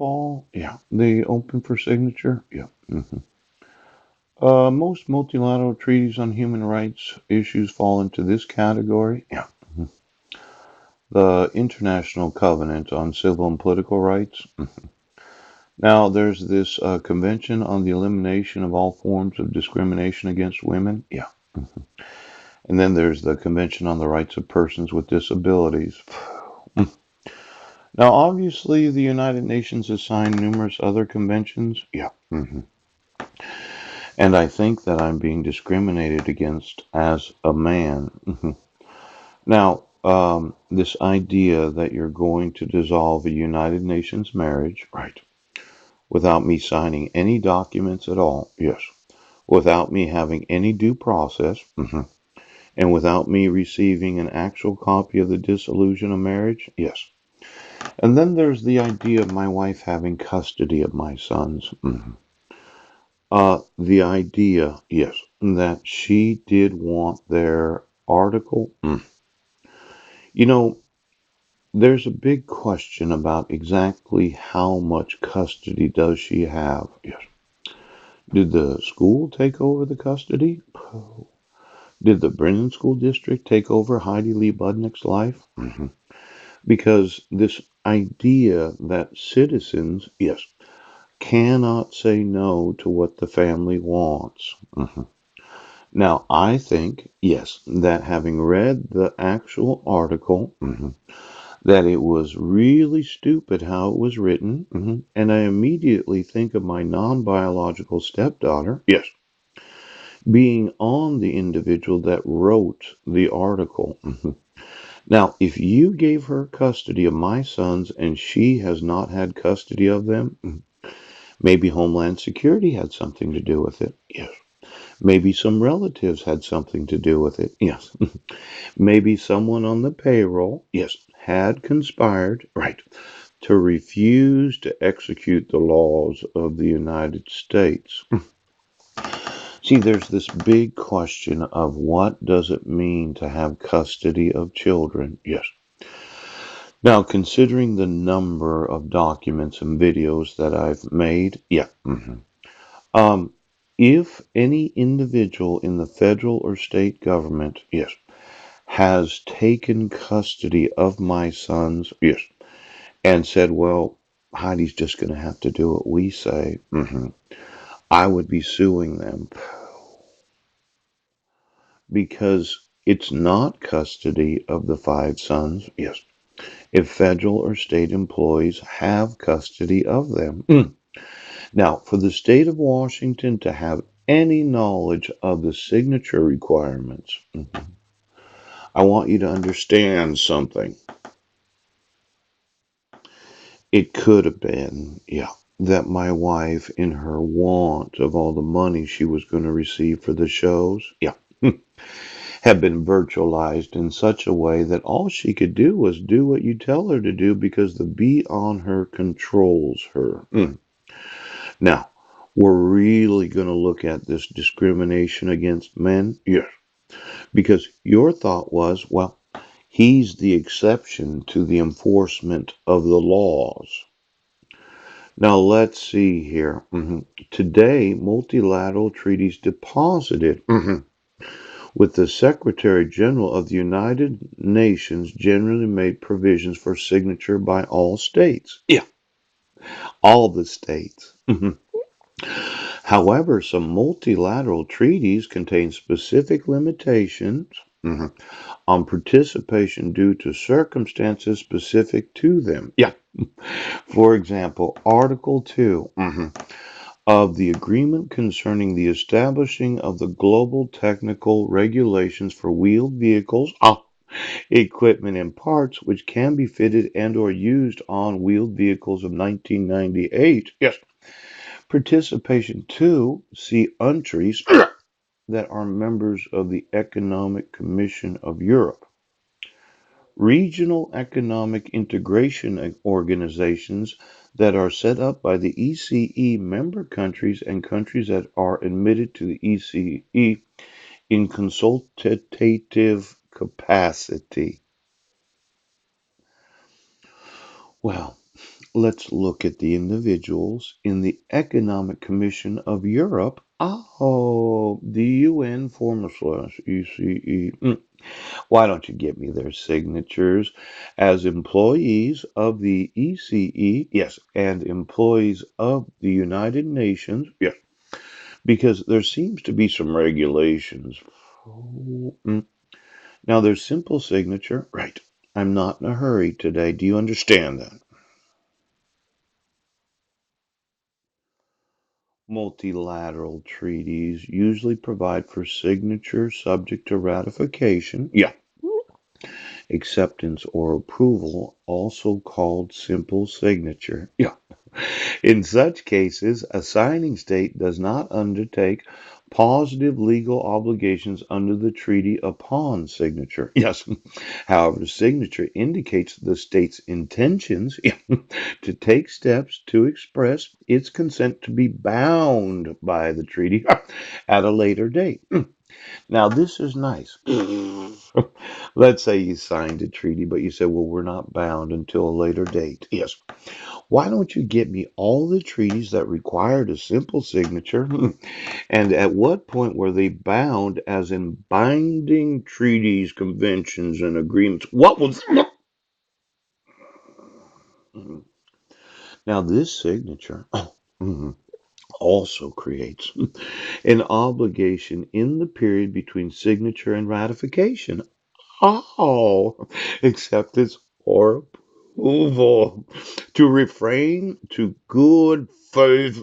Paul? Yeah. They open for signature? Yeah. Most multilateral treaties on human rights issues fall into this category. Yeah. Mhm. The International Covenant on Civil and Political Rights. Now, there's this Convention on the Elimination of All Forms of Discrimination Against Women. Yeah. And then there's the Convention on the Rights of Persons with Disabilities. Now, obviously, the United Nations has signed numerous other conventions. Yeah. And I think that I'm being discriminated against as a man. Now, this idea that you're going to dissolve a United Nations marriage, right, without me signing any documents at all, yes, without me having any due process, and without me receiving an actual copy of the dissolution of marriage, yes. And then there's the idea of my wife having custody of my sons. The idea, yes, that she did want their article. You know, there's a big question about exactly how much custody does she have. Yes. Did the school take over the custody? Did the Brennan School District take over Heidi Lee Budnick's life? Because this idea that citizens, yes, cannot say no to what the family wants. Now, I think, yes, that having read the actual article, that it was really stupid how it was written, and I immediately think of my non biological stepdaughter, yes, being on the individual that wrote the article. Now, if you gave her custody of my sons and she has not had custody of them, maybe Homeland Security had something to do with it. Yes. Maybe some relatives had something to do with it. Yes. Maybe someone on the payroll, yes, had conspired, right, to refuse to execute the laws of the United States. See, there's this big question of what does it mean to have custody of children? Yes. Now, considering the number of documents and videos that I've made, yeah. Um, if any individual in the federal or state government, yes, has taken custody of my sons, yes, and said, well, Heidi's just going to have to do what we say, I would be suing them because it's not custody of the five sons, yes, if federal or state employees have custody of them. Now, for the state of Washington to have any knowledge of the signature requirements, I want you to understand something. It could have been, yeah, that my wife, in her want of all the money she was going to receive for the shows, yeah, had been virtualized in such a way that all she could do was do what you tell her to do because the bee on her controls her. Now, we're really going to look at this discrimination against men? Yes. Because your thought was, well, he's the exception to the enforcement of the laws. Now, let's see here. Today, multilateral treaties deposited with the Secretary General of the United Nations generally made provisions for signature by all states. Yeah, all the states. However, some multilateral treaties contain specific limitations on participation due to circumstances specific to them. Yeah. For example, Article 2 of the Agreement concerning the establishing of the global technical regulations for wheeled vehicles, equipment and parts which can be fitted and or used on wheeled vehicles of 1998. Yes. Participation 2, see countries that are members of the Economic Commission of Europe. Regional economic integration organizations that are set up by the ECE member countries and countries that are admitted to the ECE in consultative capacity. Well, Let's look at the individuals in the Economic Commission of Europe. Oh, the UN /ECE. Why don't you get me their signatures as employees of the ECE? Yes, and employees of the United Nations. Yes, because there seems to be some regulations. Oh, Now, there's simple signature. Right. I'm not in a hurry today. Do you understand that? Multilateral treaties usually provide for signature subject to ratification. Yeah. Acceptance or approval, also called simple signature. Yeah. In such cases, a signing state does not undertake positive legal obligations under the treaty upon signature. Yes. However, signature indicates the state's intentions to take steps to express its consent to be bound by the treaty at a later date. Now, this is nice. Let's say you signed a treaty, but you said, well, we're not bound until a later date. Yes. Why don't you get me all the treaties that required a simple signature? And at what point were they bound, as in binding treaties, conventions, and agreements? What was. Now, this signature also creates an obligation in the period between signature and ratification. Oh, acceptance or approval to refrain to good faith.